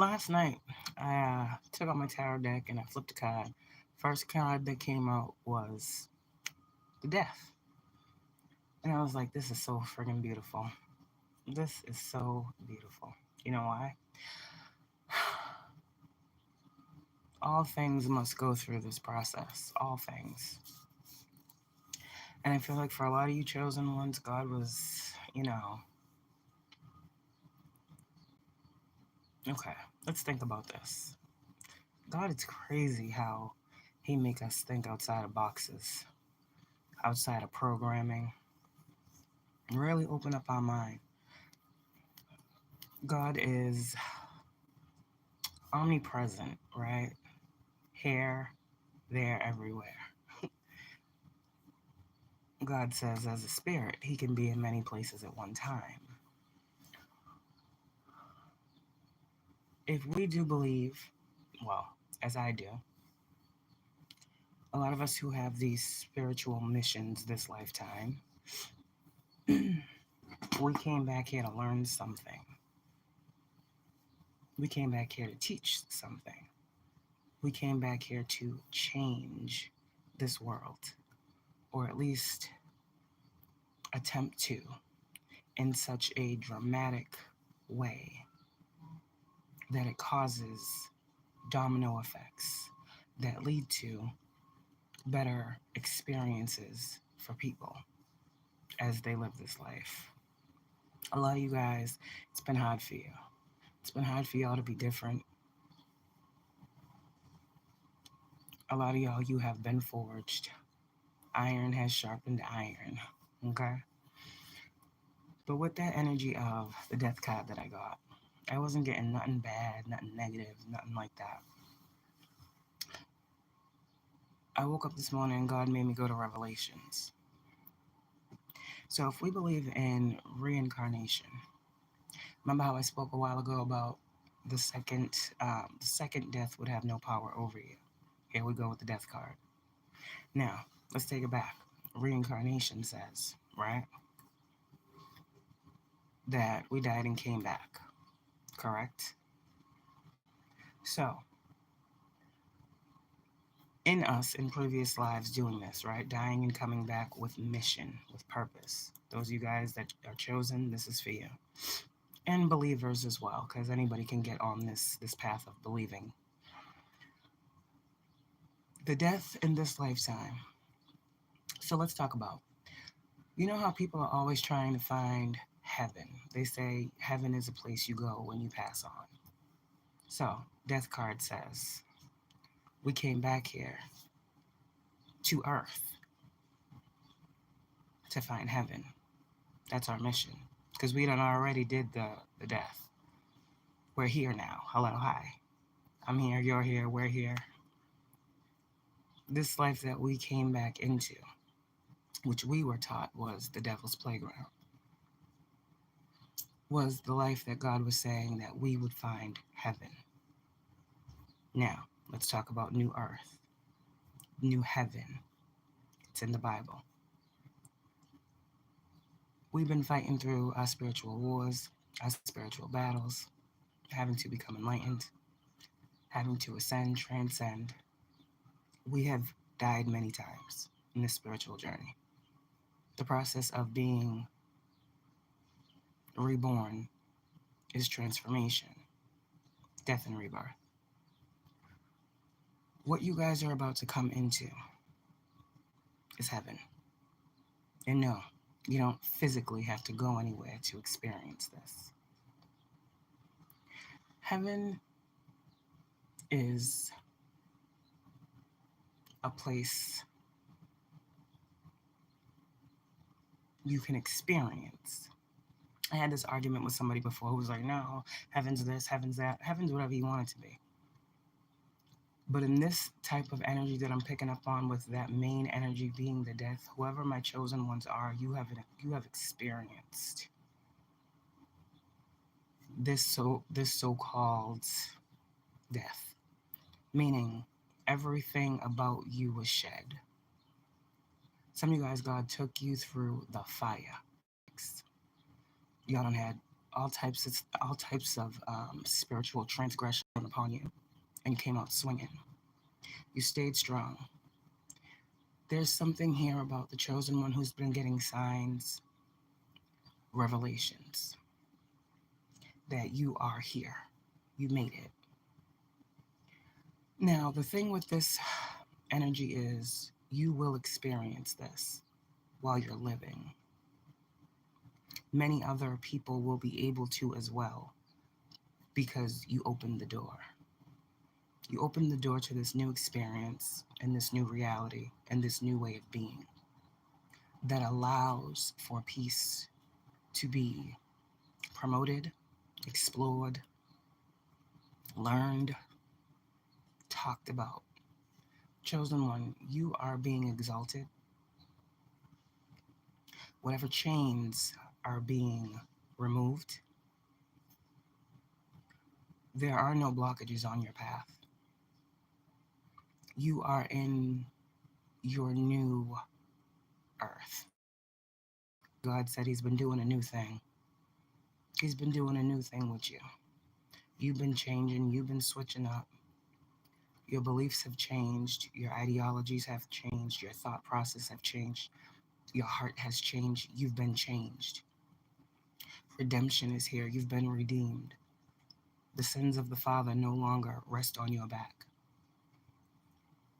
Last night, I took out my tarot deck and I flipped a card. First card that came out was the death. And I was like, this is so friggin' beautiful. This is so beautiful. You know why? All things must go through this process. All things. And I feel like for a lot of you chosen ones, God was, okay, let's think about this. God, it's crazy how He make us think outside of boxes, outside of programming, and really open up our mind. God is omnipresent, right? Here, there, everywhere. God says, as a spirit, He can be in many places at one time. If we do believe, well, as I do, a lot of us who have these spiritual missions this lifetime, we came back here to learn something. We came back here to teach something. We came back here to change this world, or at least attempt to, in such a dramatic way that it causes domino effects that lead to better experiences for people as they live this life. A lot of you guys, it's been hard for you. It's been hard for y'all to be different. A lot of y'all, you have been forged. Iron has sharpened iron. Okay? But with that energy of the death card that I got, I wasn't getting nothing bad, nothing negative, nothing like that. I woke up this morning and God made me go to Revelations. So if we believe in reincarnation, remember how I spoke a while ago about the second death would have no power over you. Here we go with the death card. Now, let's take it back. Reincarnation says, right, that we died and came back, correct? So, in us, in previous lives doing this, right, dying and coming back with mission, with purpose. Those of you guys that are chosen, this is for you. And believers as well, because anybody can get on this path of believing. The death in this lifetime. So let's talk about, you know how people are always trying to find heaven. They say heaven is a place you go when you pass on. So, death card says, we came back here to Earth to find heaven. That's our mission. Because we done already did the death. We're here now. Hello, hi. I'm here, you're here, we're here. This life that we came back into, which we were taught was the devil's playground, was the life that God was saying that we would find heaven. Now, let's talk about new earth, new heaven. It's in the Bible. We've been fighting through our spiritual wars, our spiritual battles, having to become enlightened, having to ascend, transcend. We have died many times in this spiritual journey. The process of being reborn is transformation, death and rebirth. What you guys are about to come into is heaven. And no, you don't physically have to go anywhere to experience this. Heaven is a place you can experience. I had this argument with somebody before who was like, no, heaven's this, heaven's that, heaven's whatever you want it to be. But in this type of energy that I'm picking up on, with that main energy being the death, whoever my chosen ones are, you have experienced this so-called death, meaning everything about you was shed. Some of you guys, God took you through the fire. Y'all done had all types of spiritual transgression upon you, and you came out swinging. You stayed strong. There's something here about the chosen one who's been getting signs, revelations, that you are here. You made it. Now, the thing with this energy is you will experience this while you're living. Many other people will be able to as well because you opened the door. You opened the door to this new experience and this new reality and this new way of being that allows for peace to be promoted, explored, learned, talked about. Chosen one, you are being exalted. Whatever chains are being removed, there are no blockages on your path. You are in your new earth. God said He's been doing a new thing. He's been doing a new thing with you. You've been changing, you've been switching up. Your beliefs have changed, your ideologies have changed, your thought process have changed, your heart has changed, you've been changed. Redemption is here, you've been redeemed. The sins of the Father no longer rest on your back.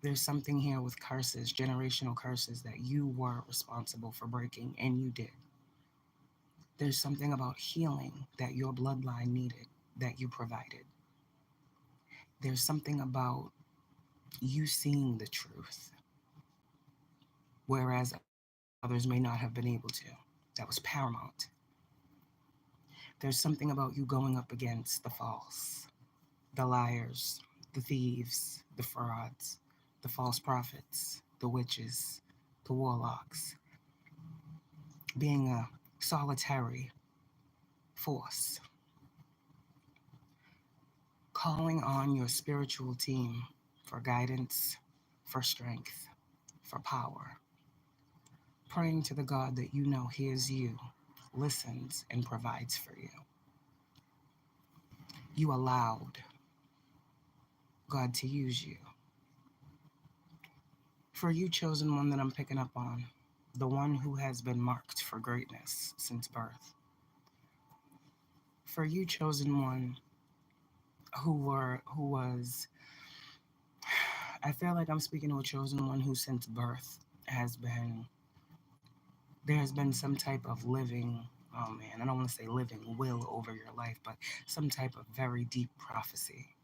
There's something here with curses, generational curses that you were responsible for breaking, and you did. There's something about healing that your bloodline needed, that you provided. There's something about you seeing the truth, whereas others may not have been able to. That was paramount. There's something about you going up against the false, the liars, the thieves, the frauds, the false prophets, the witches, the warlocks, being a solitary force, calling on your spiritual team for guidance, for strength, for power, praying to the God that you know hears you, listens, and provides for you. You allowed God to use you. For you, chosen one that I'm picking up on, the one who has been marked for greatness since birth. For you, chosen one who was, I feel like I'm speaking to a chosen one who since birth there has been some type of living, oh man, I don't want to say living will over your life, but some type of very deep prophecy.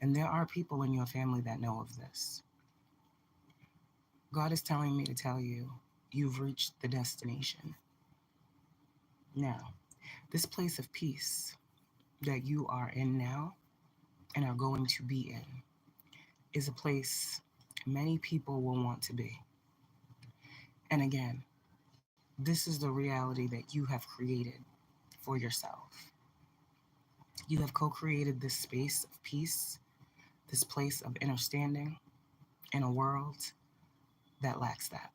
And there are people in your family that know of this. God is telling me to tell you, you've reached the destination. Now, this place of peace that you are in now and are going to be in is a place many people will want to be. And again, this is the reality that you have created for yourself. You have co-created this space of peace, this place of understanding in a world that lacks that.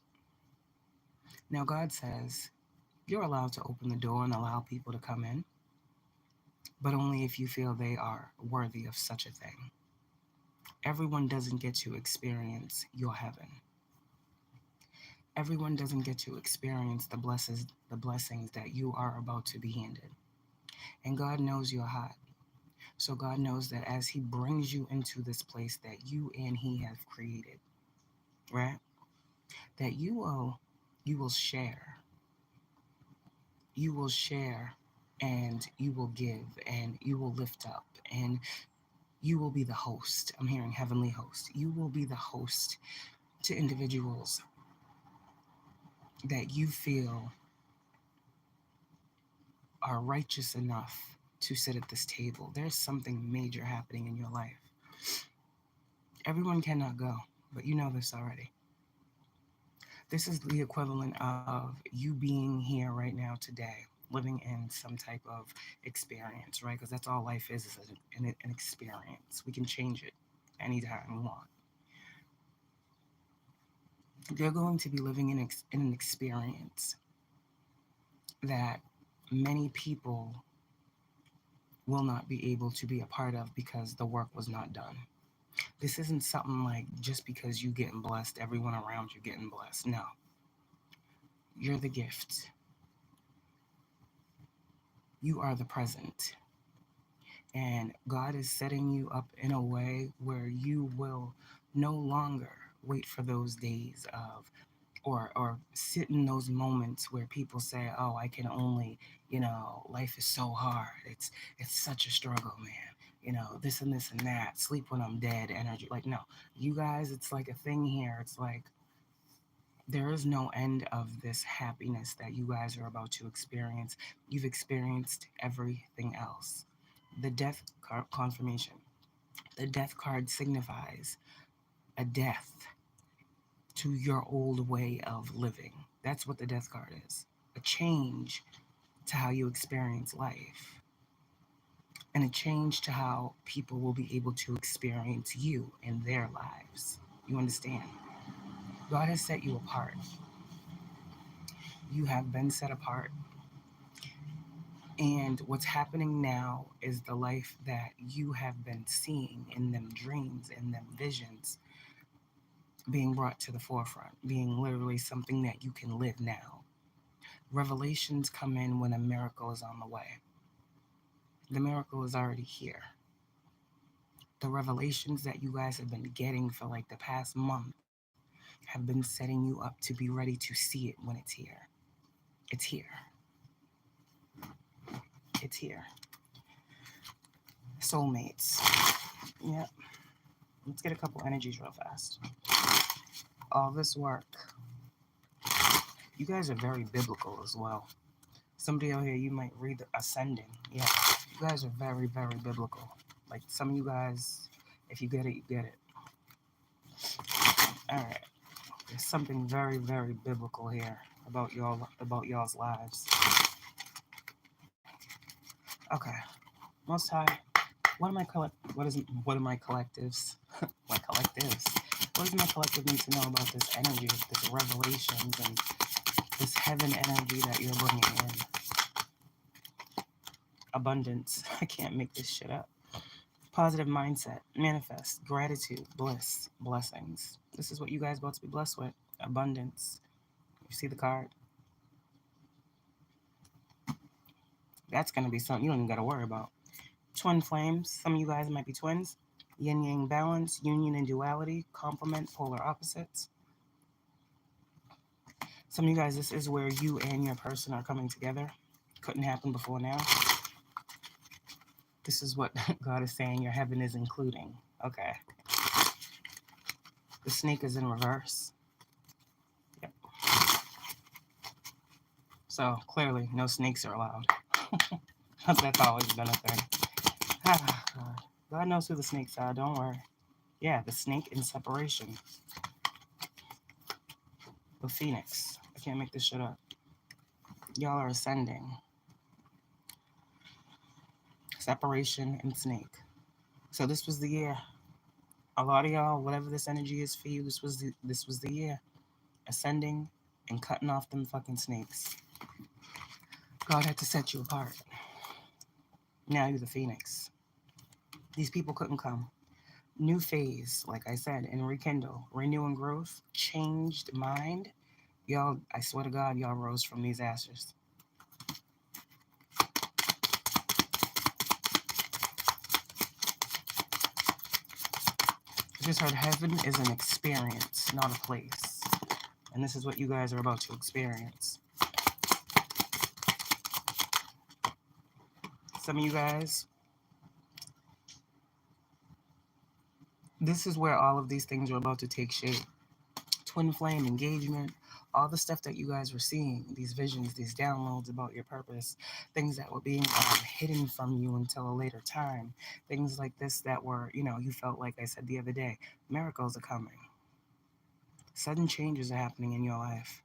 Now, God says you're allowed to open the door and allow people to come in, but only if you feel they are worthy of such a thing. Everyone doesn't get to experience your heaven. Everyone doesn't get to experience the blessings that you are about to be handed. And God knows your heart. So God knows that as He brings you into this place that you and He have created, right? That you will share. You will share and you will give and you will lift up and you will be the host. I'm hearing heavenly host. You will be the host to individuals that you feel are righteous enough to sit at this table. There's something major happening in your life. Everyone cannot go, but you know this already. This is the equivalent of you being here right now today, living in some type of experience, right? Because that's all life is an experience. We can change it anytime we want. They're going to be living in an experience that many people will not be able to be a part of because the work was not done. This isn't something like just because you getting blessed, everyone around you getting blessed. No. You're the gift. You are the present. And God is setting you up in a way where you will no longer wait for those days of or sit in those moments where people say, "Oh, I can only, life is so hard. It's such a struggle, man. This and this and that. Sleep when I'm dead. Energy." Like, no, you guys, it's like a thing here. It's like there is no end of this happiness that you guys are about to experience. You've experienced everything else. The death card confirmation. The death card signifies a death to your old way of living. That's what the death card is. A change to how you experience life, and a change to how people will be able to experience you in their lives. You understand? God has set you apart. You have been set apart. And what's happening now is the life that you have been seeing in them dreams and them visions being brought to the forefront, being literally something that you can live now. Revelations come in when a miracle is on the way. The miracle is already here. The revelations that you guys have been getting for like the past month have been setting you up to be ready to see it when it's here. It's here. It's here. Soulmates. Yep. Let's get a couple energies real fast. All this work. You guys are very biblical as well. Somebody out here, you might read the Ascending. Yeah. You guys are very, very biblical. Like some of you guys, if you get it, you get it. All right. There's something very, very biblical here about y'all's lives. Okay. Most High, what are my collectives? My collectives. What does my collective need to know about this energy, this revelations, and this heaven energy that you're bringing in? Abundance. I can't make this shit up. Positive mindset, manifest, gratitude, bliss, blessings. This is what you guys about to be blessed with. Abundance. You see the card? That's going to be something you don't even got to worry about. Twin flames. Some of you guys might be twins. Yin yang balance, union and duality, complement, polar opposites. Some of you guys, this is where you and your person are coming together. Couldn't happen before now. This is what God is saying your heaven is including. Okay. The snake is in reverse. Yep. So clearly, no snakes are allowed. That's always been a thing. God knows who the snakes are, don't worry. Yeah, the snake in separation. The phoenix. I can't make this shit up. Y'all are ascending. Separation and snake. So this was the year. A lot of y'all, whatever this energy is for you, this was the year. Ascending and cutting off them fucking snakes. God had to set you apart. Now you're the phoenix. These people couldn't come. New phase, like I said, and rekindle, renew and growth, changed mind. Y'all, I swear to God, y'all rose from these ashes. I just heard heaven is an experience, not a place. And this is what you guys are about to experience. Some of you guys, this is where all of these things are about to take shape. Twin flame, engagement, all the stuff that you guys were seeing, these visions, these downloads about your purpose, things that were being hidden from you until a later time, things like this that were, you felt like I said the other day, miracles are coming. Sudden changes are happening in your life.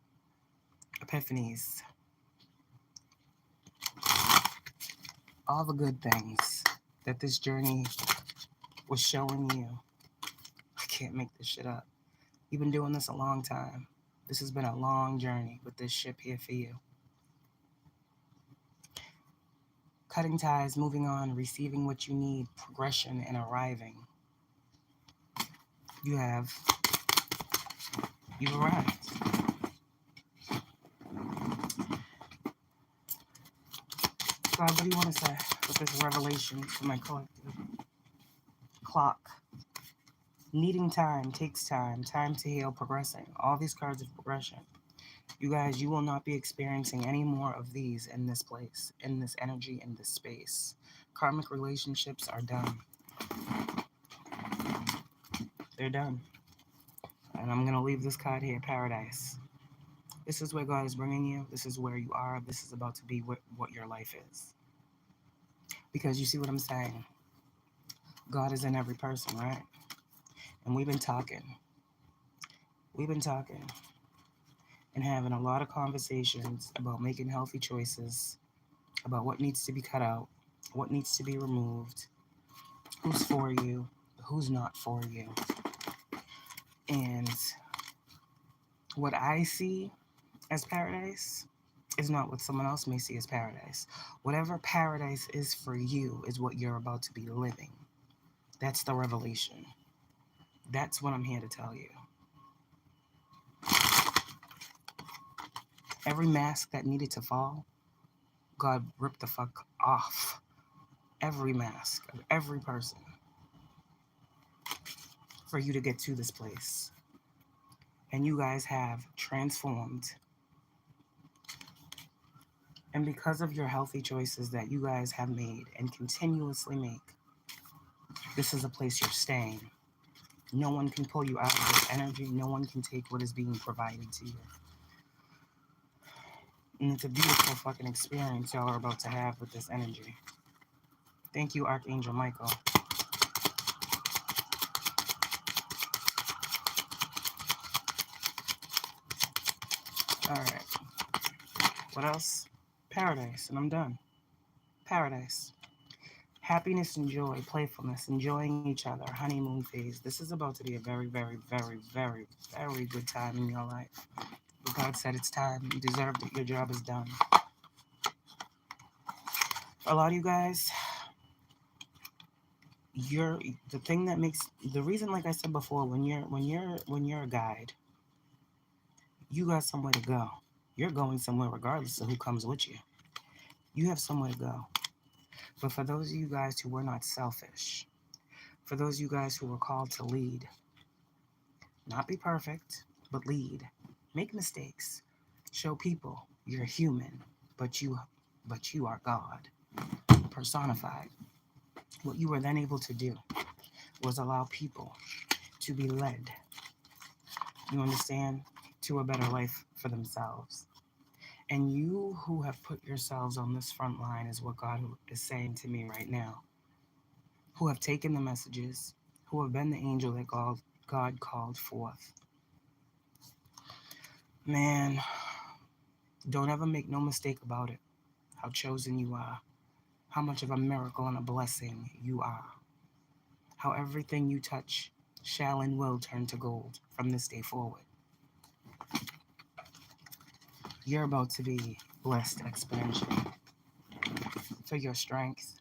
Epiphanies. All the good things that this journey was showing you. I can't make this shit up. You've been doing this a long time. This has been a long journey with this ship here for you. cutting ties, moving on, receiving what you need, progression, and arriving. You've arrived. God, what do you want to say with this revelation for my collective? Clock. Needing time takes time. Time to heal, progressing. All these cards of progression. You guys, you will not be experiencing any more of these in this place, in this energy, in this space. Karmic relationships are done. They're done. And I'm going to leave this card here, Paradise. This is where God is bringing you. This is where you are. This is about to be what your life is. Because you see what I'm saying? God is in every person, right? And we've been talking. We've been talking and having a lot of conversations about making healthy choices, about what needs to be cut out, what needs to be removed, who's for you, who's not for you. And what I see as paradise is not what someone else may see as paradise. Whatever paradise is for you is what you're about to be living. That's the revelation. That's what I'm here to tell you. Every mask that needed to fall, God ripped the fuck off. Every mask of every person for you to get to this place. And you guys have transformed. And because of your healthy choices that you guys have made and continuously make, this is a place you're staying. No one can pull you out of this energy. No one can take what is being provided to you. And it's a beautiful fucking experience y'all are about to have with this energy. Thank you, Archangel Michael. All right. What else? Paradise, and I'm done. Paradise. Happiness and joy, playfulness, enjoying each other, honeymoon phase. This is about to be a very, very, very, very, very good time in your life. But God said it's time. You deserve it. Your job is done. For a lot of you guys, the reason, like I said before, when you're a guide, you got somewhere to go. You're going somewhere regardless of who comes with you. You have somewhere to go. But for those of you guys who were not selfish, for those of you guys who were called to lead, not be perfect, but lead, make mistakes, show people you're human, but you are God, personified. What you were then able to do was allow people to be led, you understand, to a better life for themselves. And you who have put yourselves on this front line is what God is saying to me right now. Who have taken the messages, who have been the angel that God called forth. Man, don't ever make no mistake about it. How chosen you are. How much of a miracle and a blessing you are. How everything you touch shall and will turn to gold from this day forward. You're about to be blessed exponentially for your strength,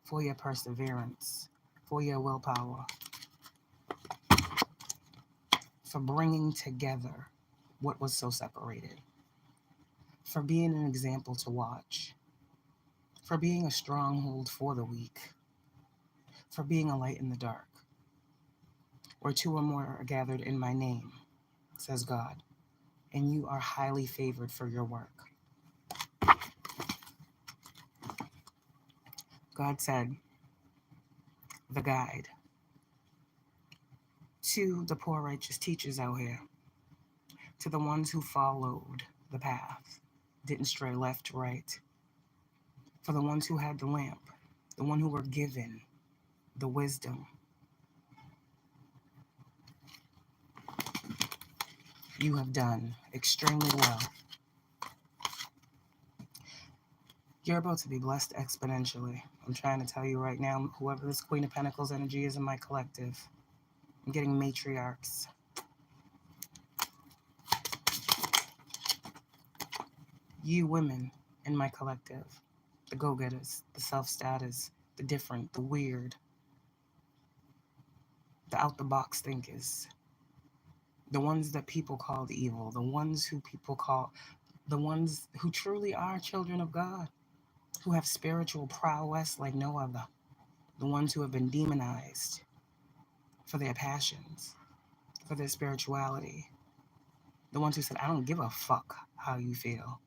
for your perseverance, for your willpower, for bringing together what was so separated, for being an example to watch, for being a stronghold for the weak, for being a light in the dark. Where two or more are gathered in my name, says God, and you are highly favored for your work. God said, the guide to the poor righteous teachers out here, to the ones who followed the path, didn't stray left to right, for the ones who had the lamp, the one who were given the wisdom. You have done extremely well. You're about to be blessed exponentially. I'm trying to tell you right now, whoever this Queen of Pentacles energy is in my collective, I'm getting matriarchs. You women in my collective, the go-getters, the self-status, the different, the weird, the out-the-box thinkers, the ones that people called evil, the ones who people call, the ones who truly are children of God, who have spiritual prowess like no other, the ones who have been demonized for their passions, for their spirituality, the ones who said, I don't give a fuck how you feel.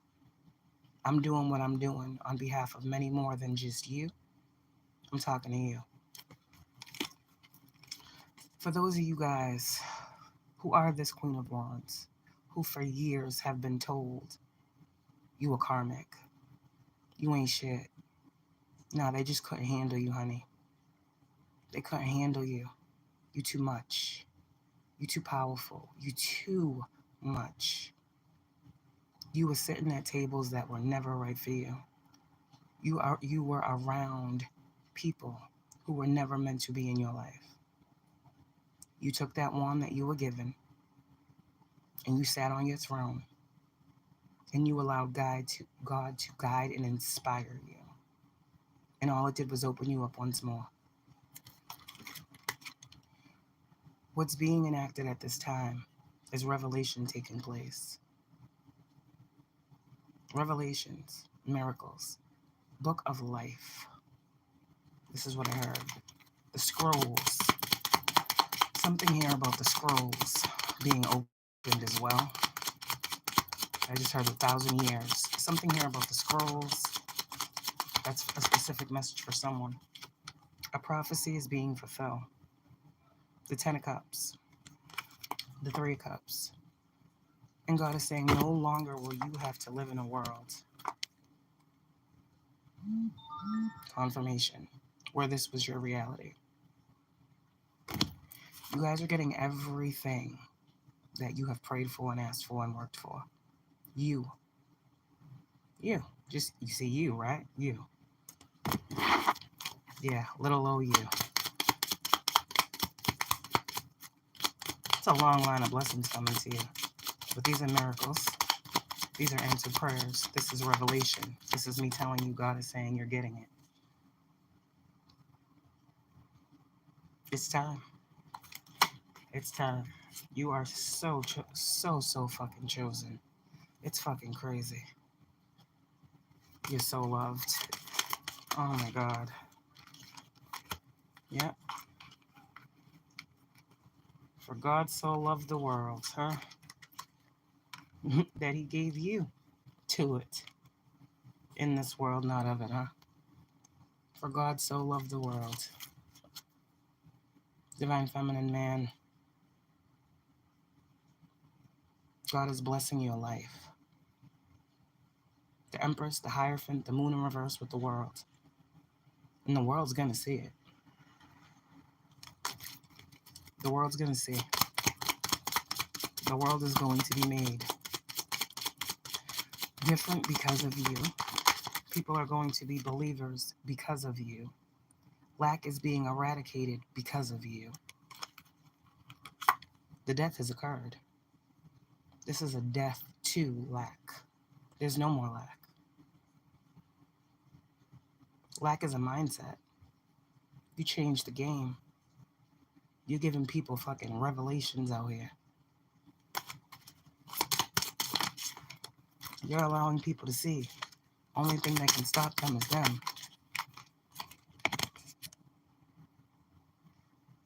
I'm doing what I'm doing on behalf of many more than just you. I'm talking to you. For those of you guys who are this Queen of Wands, who for years have been told, you a karmic, you ain't shit. No, they just couldn't handle you, honey. They couldn't handle you. You too much. You too powerful. You too much. You were sitting at tables that were never right for you. You were around people who were never meant to be in your life. You took that wand that you were given and you sat on your throne and you allowed God to guide and inspire you. And all it did was open you up once more. What's being enacted at this time is revelation taking place. Revelations, miracles, book of life. This is what I heard. The scrolls. Something here about the scrolls being opened as well. I just heard 1,000 years. Something here about the scrolls. That's a specific message for someone. A prophecy is being fulfilled. The 10 of Cups. The 3 of Cups. And God is saying, no longer will you have to live in a world. Confirmation. Where this was your reality. You guys are getting everything that you have prayed for and asked for and worked for. You. Just, you see you, right? You. Yeah, little old you. It's a long line of blessings coming to you. But these are miracles. These are answered prayers. This is revelation. This is me telling you God is saying you're getting it. It's time. It's time. You are so fucking chosen. It's fucking crazy. You're so loved. Oh my God. Yep. For God so loved the world, huh? That he gave you to it. In this world, not of it, huh? For God so loved the world. Divine Feminine Man. God is blessing your life. The Empress, the Hierophant, the Moon in reverse with the world. And the world's gonna see it. The world's gonna see. The world is going to be made different because of you. People are going to be believers because of you. Lack is being eradicated because of you. The death has occurred. This is a death to lack. There's no more lack. Lack is a mindset. You change the game. You're giving people fucking revelations out here. You're allowing people to see. Only thing that can stop them is them.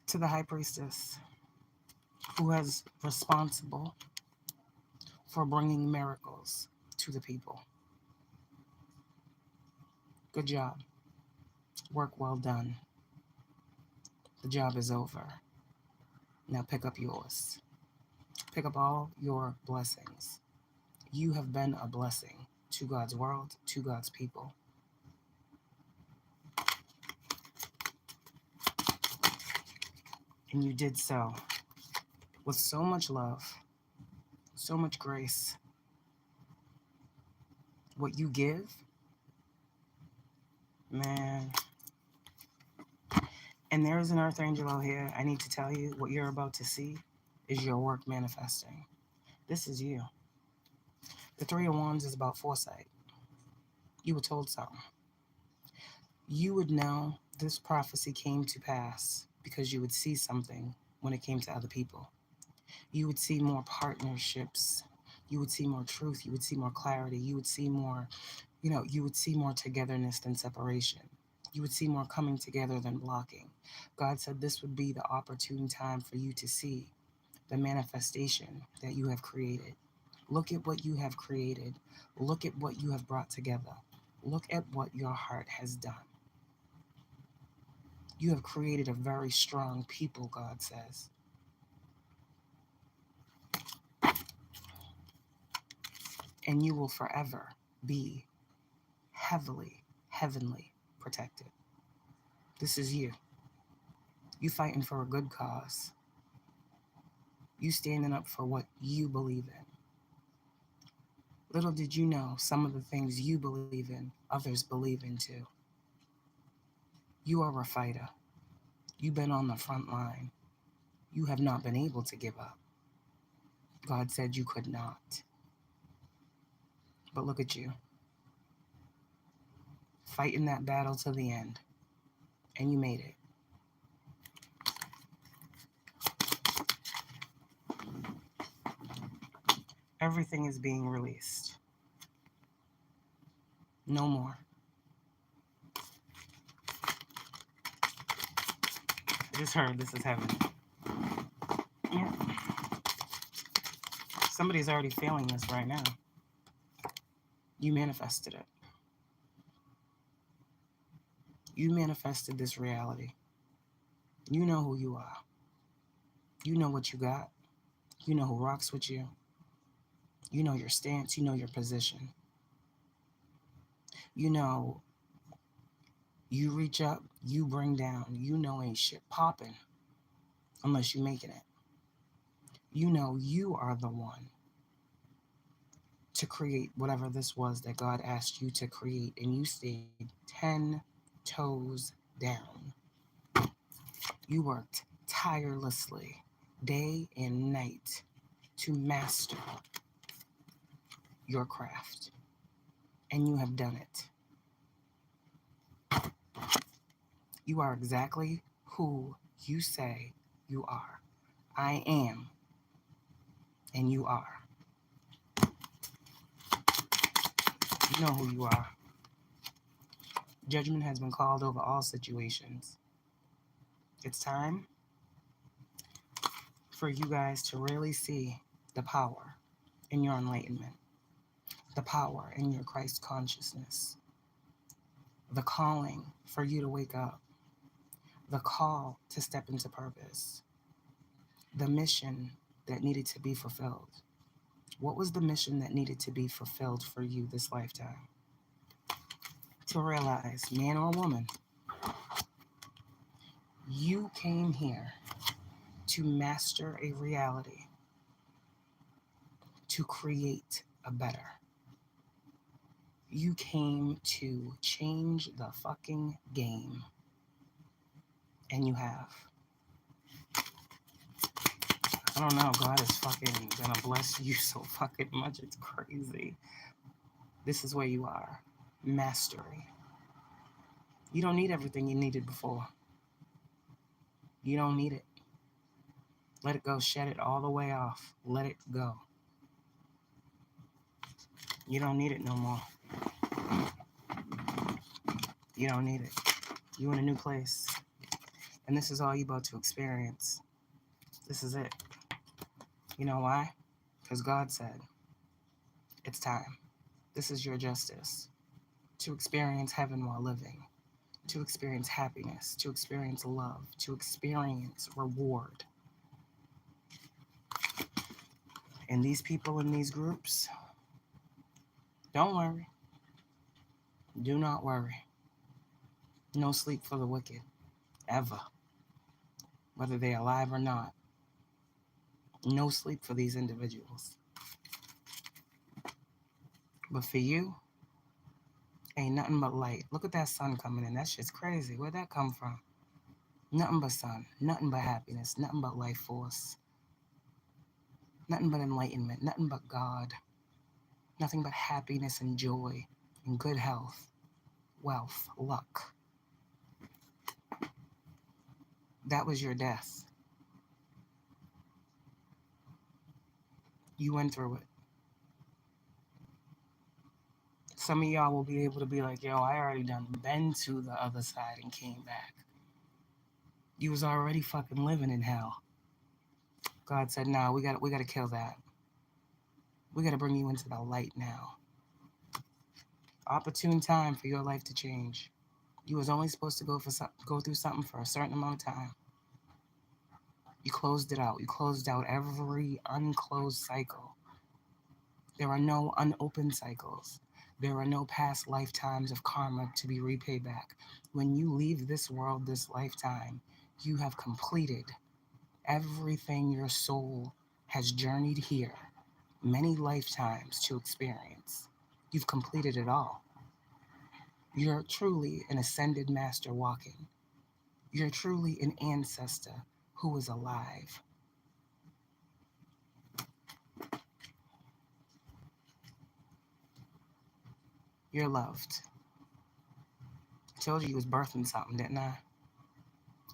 To the High Priestess, who is responsible for bringing miracles to the people. Good job. Work well done. The job is over. Now pick up yours. Pick up all your blessings. You have been a blessing to God's world, to God's people. And you did so with so much love, so much grace. What you give, man. And there is an Earth Angel out here. I need to tell you, what you're about to see is your work manifesting. This is you. The 3 of Wands is about foresight. You were told something. You would know this prophecy came to pass because you would see something when it came to other people. You would see more partnerships. You would see more truth. You would see more clarity. You would see more, you would see more togetherness than separation. You would see more coming together than blocking. God said this would be the opportune time for you to see the manifestation that you have created. Look at what you have created. Look at what you have brought together. Look at what your heart has done. You have created a very strong people, God says. And you will forever be heavily, heavenly protected. This is you. You fighting for a good cause. You standing up for what you believe in. Little did you know some of the things you believe in, others believe in too. You are a fighter. You've been on the front line. You have not been able to give up. God said you could not. But look at you, fighting that battle to the end. And you made it. Everything is being released. No more. I just heard this is heaven. Yeah. Somebody's already feeling this right now. You manifested it. You manifested this reality. You know who you are. You know what you got. You know who rocks with you. You know your stance. You know your position. You know you reach up, you bring down. You know ain't shit popping unless you making it. You know you are the one to create whatever this was that God asked you to create, and you stayed 10 toes down. You worked tirelessly, day and night, to master your craft, and you have done it. You are exactly who you say you are. I am, and you are. You know who you are. Judgment has been called over all situations. It's time for you guys to really see the power in your enlightenment, the power in your Christ consciousness, the calling for you to wake up, the call to step into purpose, the mission that needed to be fulfilled. What was the mission that needed to be fulfilled for you this lifetime? To realize, man or woman, you came here to master a reality, to create a better. You came to change the fucking game. And you have. I don't know, God is fucking gonna bless you so fucking much, it's crazy. This is where you are. Mastery. You don't need everything you needed before. You don't need it. Let it go. Shed it all the way off. Let it go. You don't need it no more. You don't need it. You in a new place. And this is all you about to experience. This is it. You know why? Because God said, it's time. This is your justice. To experience heaven while living. To experience happiness. To experience love. To experience reward. And these people in these groups, don't worry. Do not worry. No sleep for the wicked. Ever. Whether they're alive or not. No sleep for these individuals. But for you, ain't nothing but light. Look at that sun coming in. That shit's crazy. Where'd that come from? Nothing but sun. Nothing but happiness. Nothing but life force. Nothing but enlightenment. Nothing but God. Nothing but happiness and joy and good health, wealth, luck. That was your death. You went through it. Some of y'all will be able to be like, yo, I already done been to the other side and came back. You was already fucking living in hell. God said, nah, we gotta kill that. We gotta bring you into the light now. Opportune time for your life to change. You was only supposed to go through something for a certain amount of time. You closed it out. You closed out every unclosed cycle. There are no unopened cycles. There are no past lifetimes of karma to be repaid back. When you leave this world, this lifetime, you have completed everything your soul has journeyed here many lifetimes to experience. You've completed it all. You're truly an ascended master walking. You're truly an ancestor who is alive. You're loved. I told you was birthing something, didn't I?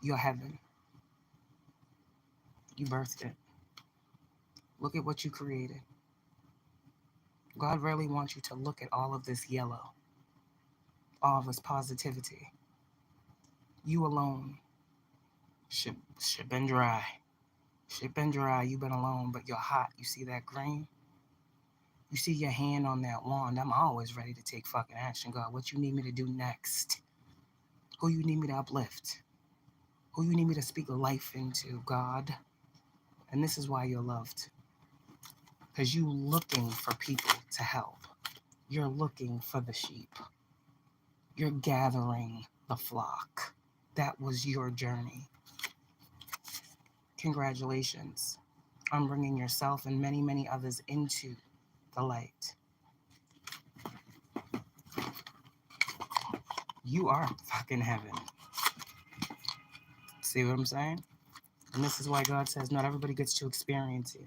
Your heaven. You birthed it. Look at what you created. God really wants you to look at all of this yellow, all of this positivity. You alone should been dry. Should been dry. You've been alone, but you're hot. You see that green? You see your hand on that wand. I'm always ready to take fucking action, God. What you need me to do next? Who you need me to uplift? Who you need me to speak life into, God? And this is why you're loved. Because you looking for people to help. You're looking for the sheep. You're gathering the flock. That was your journey. Congratulations on bringing yourself and many, many others into the light. You are fucking heaven. See what I'm saying? And this is why God says not everybody gets to experience you.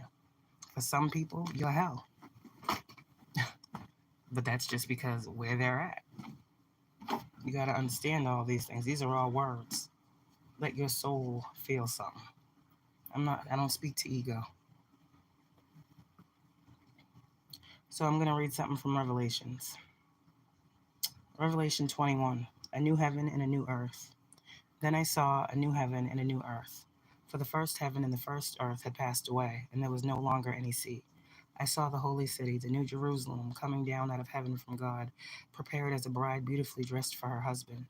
For some people, you're hell. But that's just because where they're at. You got to understand all these things. These are all words. Let your soul feel something. I don't speak to ego. So I'm going to read something from Revelations. Revelation 21, a new heaven and a new earth. Then I saw a new heaven and a new earth. For the first heaven and the first earth had passed away, and there was no longer any sea. I saw the holy city, the new Jerusalem, coming down out of heaven from God, prepared as a bride beautifully dressed for her husband.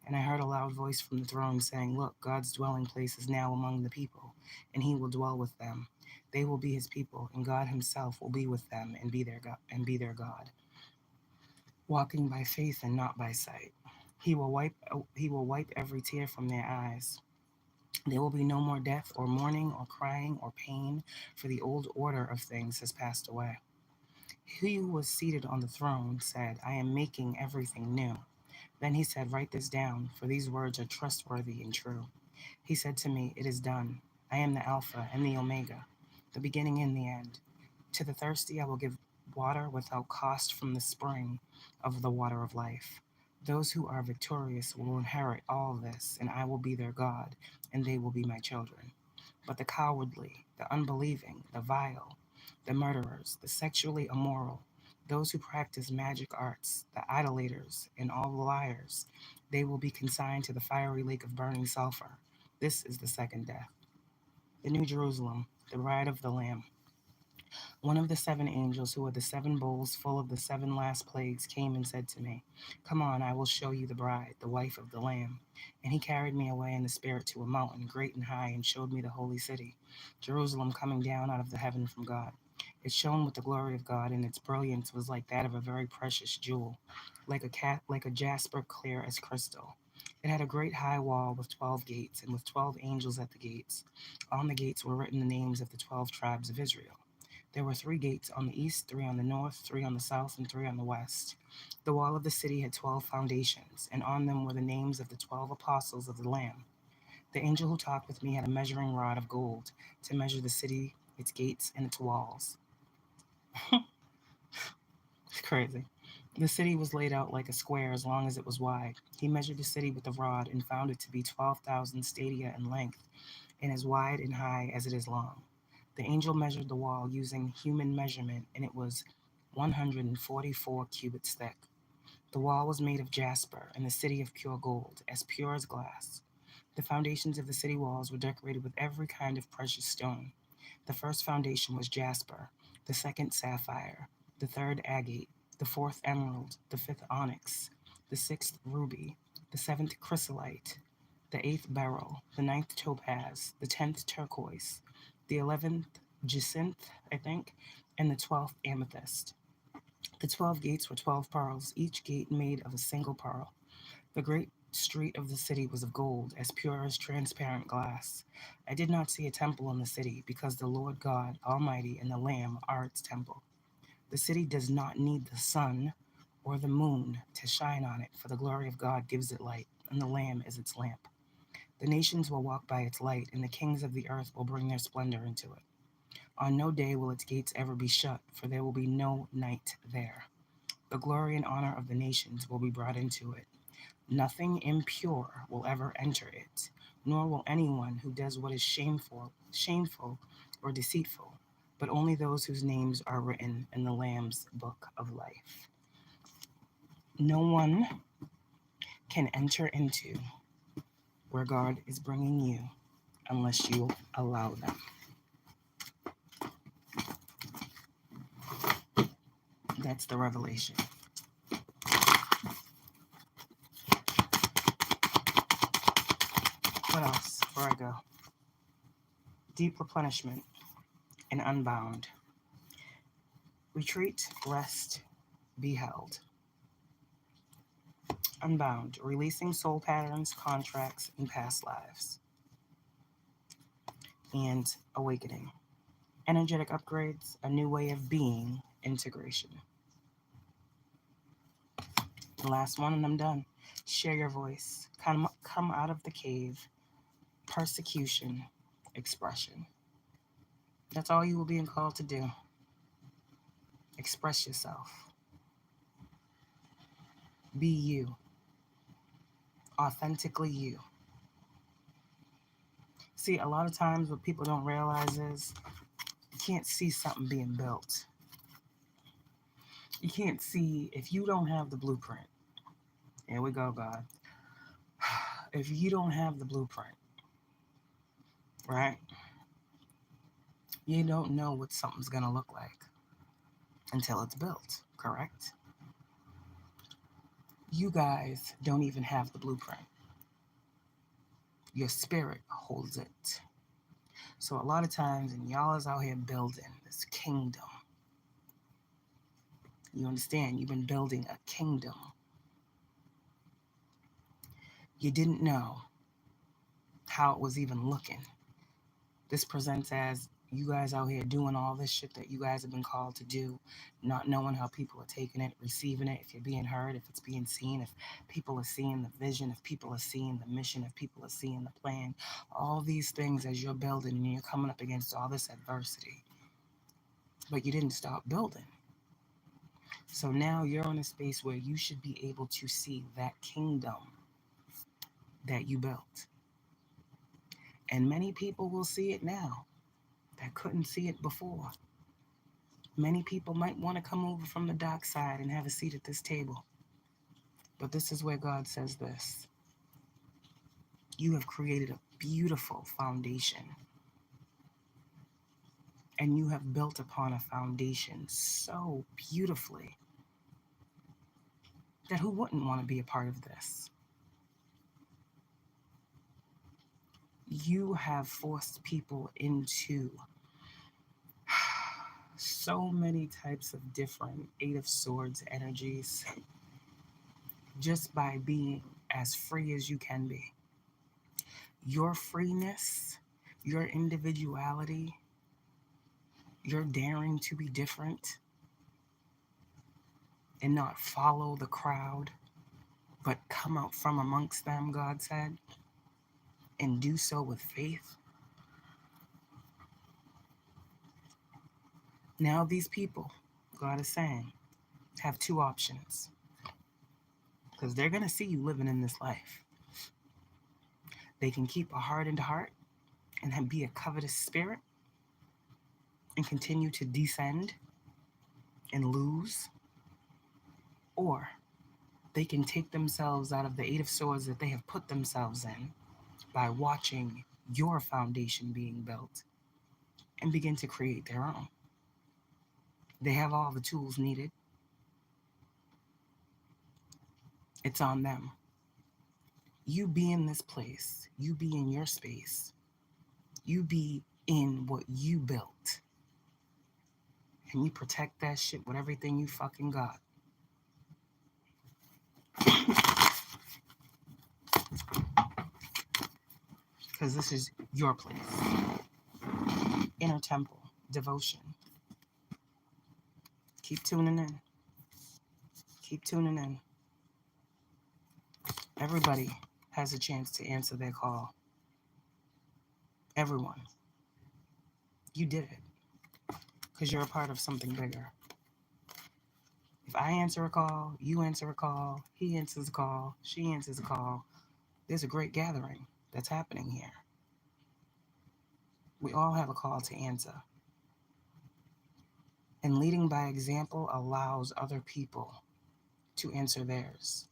And I heard a loud voice from the throne saying, look, God's dwelling place is now among the people, and he will dwell with them. They will be his people, and God himself will be with them and be their God, walking by faith and not by sight. He will wipe every tear from their eyes. There will be no more death or mourning or crying or pain, for the old order of things has passed away. He who was seated on the throne said, I am making everything new. Then he said, write this down, for these words are trustworthy and true. He said to me, it is done. I am the Alpha and the Omega, the beginning and the end. To the thirsty I will give water without cost from the spring of the water of life. Those who are victorious will inherit all this, and I will be their God, and they will be my children. But the cowardly, the unbelieving, the vile, the murderers, the sexually immoral, those who practice magic arts, the idolaters, and all the liars, they will be consigned to the fiery lake of burning sulfur. This is the second death. The New Jerusalem, the bride of the Lamb. One of the seven angels who had the seven bowls full of the seven last plagues came and said to me, come on, I will show you the bride, the wife of the Lamb. And he carried me away in the spirit to a mountain great and high and showed me the holy city, Jerusalem, coming down out of the heaven from God. It shone with the glory of God, and its brilliance was like that of a very precious jewel, like a jasper clear as crystal. It had a great high wall with 12 gates, and with 12 angels at the gates. On the gates were written the names of the 12 tribes of Israel. There were 3 gates on the east, 3 on the north, 3 on the south, and 3 on the west. The wall of the city had 12 foundations, and on them were the names of the 12 apostles of the Lamb. The angel who talked with me had a measuring rod of gold to measure the city, its gates, and its walls. It's crazy. The city was laid out like a square as long as it was wide. He measured the city with a rod and found it to be 12,000 stadia in length and as wide and high as it is long. The angel measured the wall using human measurement, and it was 144 cubits thick. The wall was made of jasper, and the city of pure gold, as pure as glass. The foundations of the city walls were decorated with every kind of precious stone. The first foundation was jasper, the second sapphire, the third agate, the fourth emerald, the fifth onyx, the sixth ruby, the seventh chrysolite, the eighth beryl, the ninth topaz, the 10th turquoise, the 11th jacinth, I think, and the 12th amethyst. The 12 gates were 12 pearls, each gate made of a single pearl. The great street of the city was of gold, as pure as transparent glass. I did not see a temple in the city, because the Lord God Almighty and the Lamb are its temple. The city does not need the sun or the moon to shine on it, for the glory of God gives it light, and the Lamb is its lamp. The nations will walk by its light, and the kings of the earth will bring their splendor into it. On no day will its gates ever be shut, for there will be no night there. The glory and honor of the nations will be brought into it. Nothing impure will ever enter it, nor will anyone who does what is shameful or deceitful, but only those whose names are written in the Lamb's book of life. No one can enter into where God is bringing you unless you allow them. That's the revelation. What else before I go? Deep replenishment and unbound. Retreat, rest, be held. Unbound, releasing soul patterns, contracts, and past lives. And awakening. Energetic upgrades, a new way of being, integration. The last one, and I'm done. Share your voice. Come out of the cave. Persecution, expression. That's all you will be called to do. Express yourself. Be you. Authentically you. See, a lot of times what people don't realize is you can't see something being built. You can't see if you don't have the blueprint. Here we go, God. If you don't have the blueprint, right? You don't know what something's going to look like until it's built, correct? You guys don't even have the blueprint. Your spirit holds it. So a lot of times, and y'all is out here building this kingdom. You understand? You've been building a kingdom. You didn't know how it was even looking. This presents as you guys out here doing all this shit that you guys have been called to do, not knowing how people are taking it, receiving it, if you're being heard, if it's being seen, if people are seeing the vision, if people are seeing the mission, if people are seeing the plan, all these things as you're building and you're coming up against all this adversity. But you didn't stop building. So now you're in a space where you should be able to see that kingdom that you built. And many people will see it now that couldn't see it before. Many people might want to come over from the dark side and have a seat at this table. But this is where God says this. You have created a beautiful foundation. And you have built upon a foundation so beautifully that who wouldn't want to be a part of this? You have forced people into so many types of different Eight of Swords energies just by being as free as you can be. Your freeness, your individuality, your daring to be different and not follow the crowd, but come out from amongst them, God said, and do so with faith. Now these people, God is saying, have two options, because they're going to see you living in this life. They can keep a hardened heart and be a covetous spirit and continue to descend and lose, or they can take themselves out of the Eight of Swords that they have put themselves in by watching your foundation being built and begin to create their own. They have all the tools needed. It's on them. You be in this place. You be in your space. You be in what you built. And you protect that shit with everything you fucking got. Because this is your place. Inner temple, devotion. Keep tuning in. Keep tuning in. Everybody has a chance to answer their call. Everyone. You did it. Because you're a part of something bigger. If I answer a call, you answer a call, he answers a call, she answers a call, there's a great gathering that's happening here. We all have a call to answer. And leading by example allows other people to answer theirs.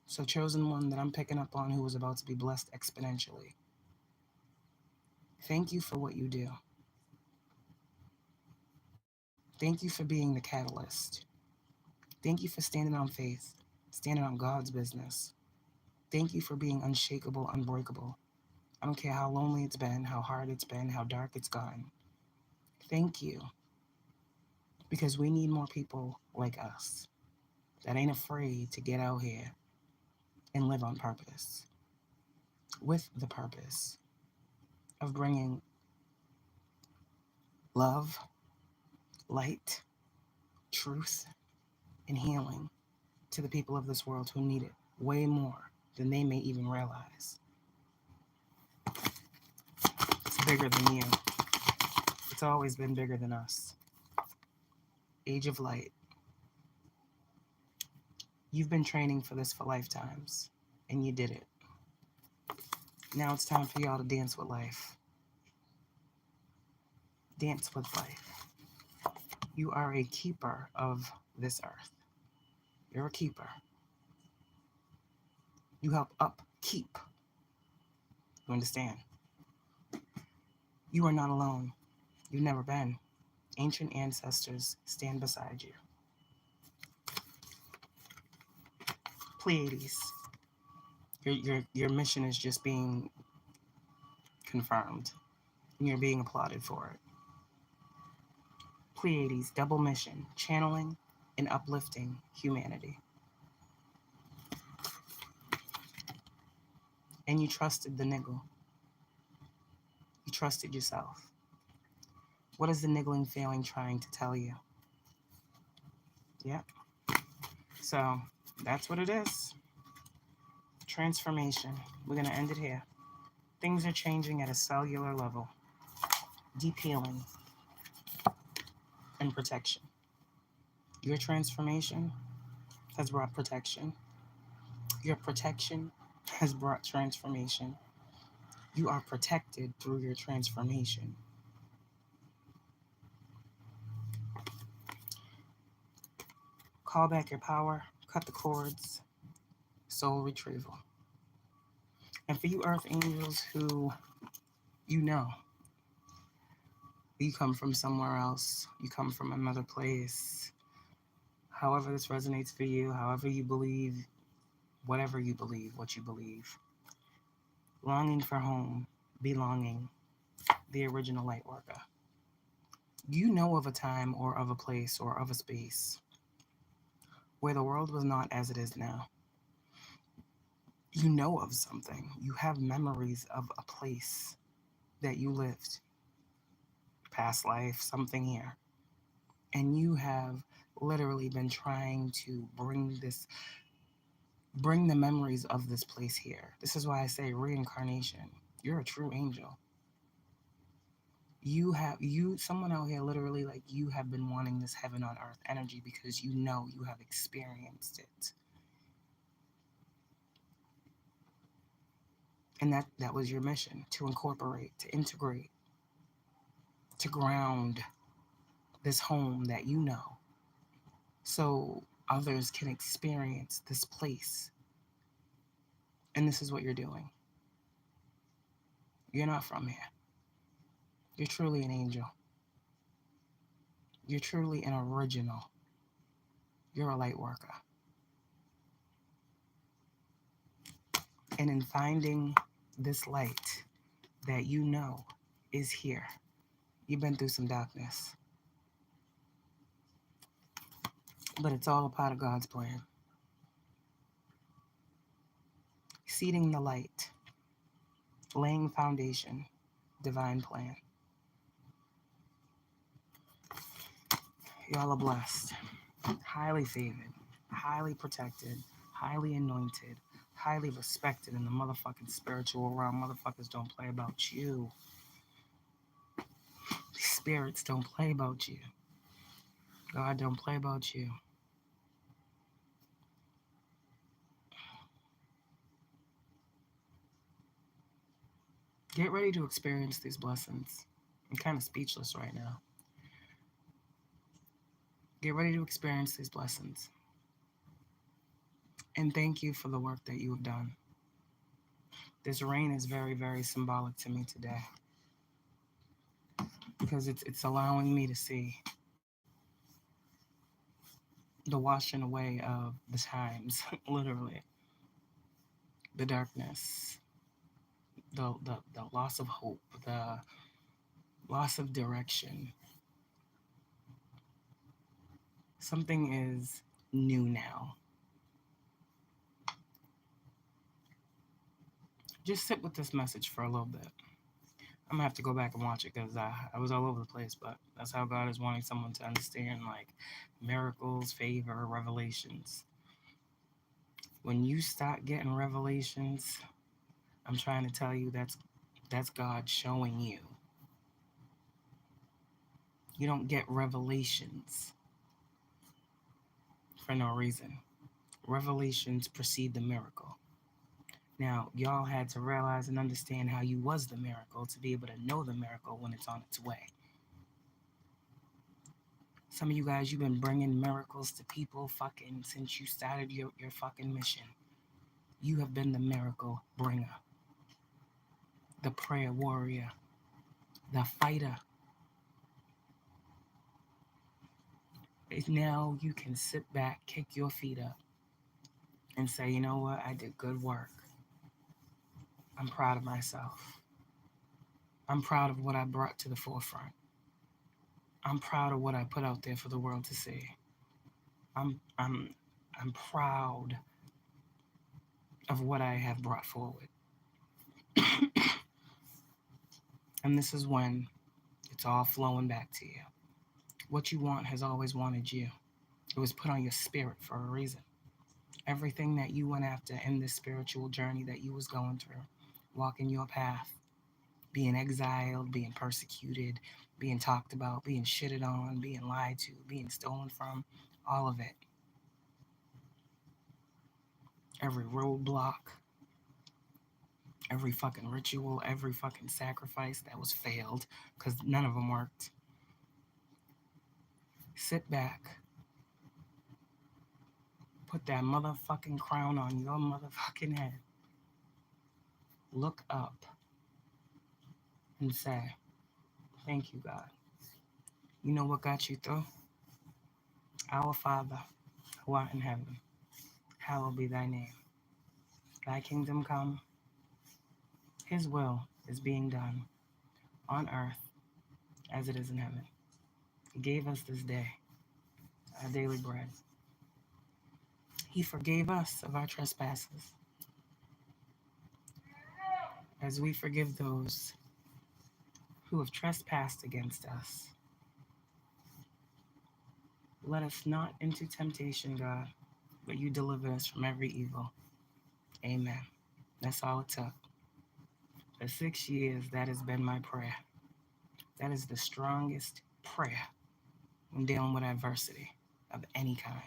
So chosen one that I'm picking up on who is about to be blessed exponentially. Thank you for what you do. Thank you for being the catalyst. Thank you for standing on faith, standing on God's business. Thank you for being unshakable, unbreakable. I don't care how lonely it's been, how hard it's been, how dark it's gotten. Thank you. Because we need more people like us that ain't afraid to get out here and live on purpose. With the purpose of bringing love, light, truth, and healing to the people of this world who need it way more than they may even realize. It's bigger than you. It's always been bigger than us. Age of Light. You've been training for this for lifetimes, and you did it. Now it's time for y'all to dance with life. Dance with life. You are a keeper of this earth. You're a keeper. You help upkeep. You understand? You are not alone. You've never been. Ancient ancestors stand beside you. Pleiades. Your mission is just being confirmed. And you're being applauded for it. Pleiades, double mission, channeling and uplifting humanity. And you trusted the niggle. You trusted yourself. What is the niggling feeling trying to tell you? Yep. So that's what it is. Transformation. We're going to end it here. Things are changing at a cellular level. Deep healing and protection. Your transformation has brought protection. Your protection has brought transformation. You are protected through your transformation. Call back your power, cut the cords, soul retrieval. And for you earth angels who you know, you come from somewhere else, you come from another place, however this resonates for you, however you believe, whatever you believe, what you believe. Longing for home, belonging, the original light worker. You know of a time or of a place or of a space where the world was not as it is now. You know of something. You have memories of a place that you lived, past life, something here. And you have literally been trying to bring the memories of this place here. This is why I say reincarnation. You're a true angel. Someone out here literally, like, you have been wanting this heaven on earth energy because you know you have experienced it. And that was your mission, to incorporate, to integrate, to ground this home that you know, so others can experience this place. And this is what you're doing. You're not from here. You're truly an angel. You're truly an original. You're a light worker. And in finding this light that you know is here, you've been through some darkness, but it's all a part of God's plan. Seeding the light, laying foundation, divine plan. Y'all are blessed, highly favored, highly protected, highly anointed, highly respected in the motherfucking spiritual realm. Motherfuckers don't play about you. Spirits don't play about you. God don't play about you. Get ready to experience these blessings. I'm kind of speechless right now. Get ready to experience these blessings. And thank you for the work that you have done. This rain is very, very symbolic to me today, because it's allowing me to see the washing away of the times, literally. The darkness, the loss of hope, the loss of direction. Something is new now. Just sit with this message for a little bit. I'm gonna have to go back and watch it because I was all over the place, but that's how God is wanting someone to understand, like, miracles, favor, revelations. When you start getting revelations, I'm trying to tell you that's God showing you. You don't get revelations for no reason. Revelations precede the miracle. Now, y'all had to realize and understand how you was the miracle to be able to know the miracle when it's on its way. Some of you guys, you've been bringing miracles to people fucking since you started your fucking mission. You have been the miracle bringer, the prayer warrior, the fighter. Now you can sit back, kick your feet up, and say, you know what, I did good work. I'm proud of myself. I'm proud of what I brought to the forefront. I'm proud of what I put out there for the world to see. I'm proud of what I have brought forward. And this is when it's all flowing back to you. What you want has always wanted you. It was put on your spirit for a reason. Everything that you went after in this spiritual journey that you was going through, walking your path, being exiled, being persecuted, being talked about, being shitted on, being lied to, being stolen from, all of it. Every roadblock, every fucking ritual, every fucking sacrifice that was failed, because none of them worked. Sit back. Put that motherfucking crown on your motherfucking head. Look up and say, thank you, God. You know what got you through? Our Father, who art in heaven, hallowed be thy name. Thy kingdom come. His will is being done on earth as it is in heaven. He gave us this day our daily bread. He forgave us of our trespasses as we forgive those who have trespassed against us. Let us not into temptation, God, but you deliver us from every evil. Amen. That's all it took. For 6 years, that has been my prayer. That is the strongest prayer when dealing with adversity of any kind.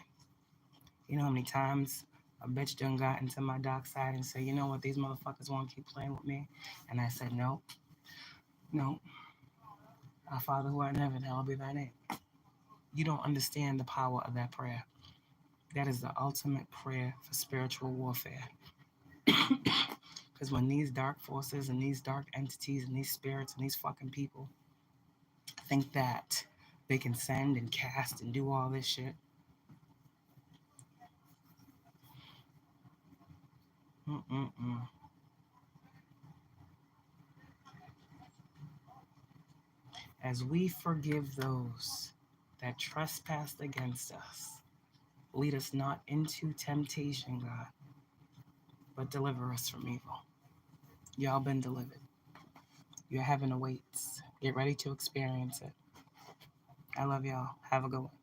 You know how many times a bitch done got into my dark side and said, you know what, these motherfuckers want to keep playing with me? And I said, no, no. Our Father who art in heaven, hallowed be thy name. You don't understand the power of that prayer. That is the ultimate prayer for spiritual warfare. Because when these dark forces and these dark entities and these spirits and these fucking people think that they can send and cast and do all this shit, mm-mm-mm. As we forgive those that trespassed against us, lead us not into temptation, God, but deliver us from evil. Y'all been delivered. Your heaven awaits. Get ready to experience it. I love y'all. Have a good one.